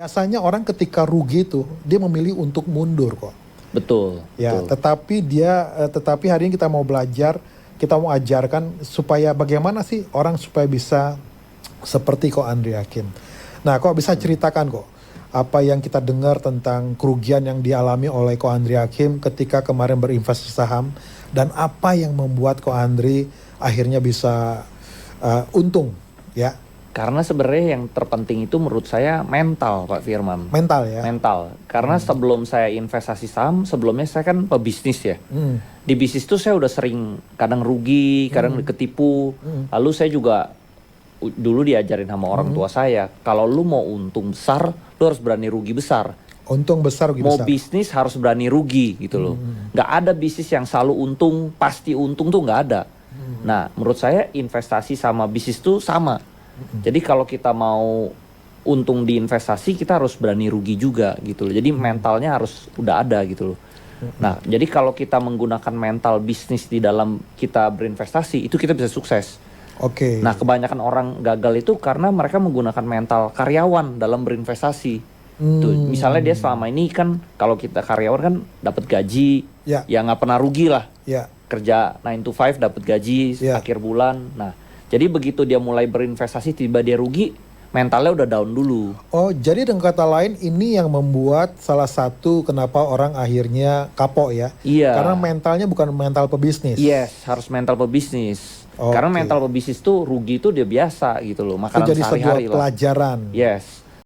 Biasanya orang ketika rugi tuh dia memilih untuk mundur kok. Betul. Ya, betul. tetapi hari ini kita mau belajar, kita mau ajarkan supaya bagaimana sih orang supaya bisa seperti Ko Andri Hakim. Nah, kok bisa ceritakan kok apa yang kita dengar tentang kerugian yang dialami oleh Ko Andri Hakim ketika kemarin berinvestasi saham dan apa yang membuat Ko Andri akhirnya bisa untung, ya. Karena sebenarnya yang terpenting itu menurut saya mental, Pak Firman. Mental ya. Mental. Karena sebelum saya investasi saham, sebelumnya saya kan pebisnis ya. Di bisnis itu saya udah sering kadang rugi, kadang ketipu. Lalu saya juga dulu diajarin sama orang tua saya, kalau lu mau untung besar, lu harus berani rugi besar. Untung besar, rugi mau besar. bisnis harus berani rugi gitu loh. Nggak ada bisnis yang selalu untung, pasti untung tuh nggak ada. Nah, menurut saya investasi sama bisnis tuh sama. Jadi kalau kita mau untung di investasi, kita harus berani rugi juga gitu loh. Jadi mentalnya harus udah ada gitu loh. Nah, jadi kalau kita menggunakan mental bisnis di dalam kita berinvestasi, itu kita bisa sukses. Oke. Nah, kebanyakan orang gagal itu karena mereka menggunakan mental karyawan dalam berinvestasi. Tuh, misalnya dia selama ini kan, kalau kita karyawan kan dapat gaji, ya nggak pernah rugi lah. Ya. Kerja 9 to 5 dapat gaji akhir bulan. Nah, jadi begitu dia mulai berinvestasi, tiba dia rugi, mentalnya udah down dulu. Oh, jadi dengan kata lain ini yang membuat salah satu kenapa orang akhirnya kapok ya? Iya. Karena mentalnya bukan mental pebisnis. Yes, harus mental pebisnis. Oke. Karena mental pebisnis tuh rugi itu dia biasa gitu loh, makanan Itu jadi sebuah sehari-hari lah. pelajaran. Yes.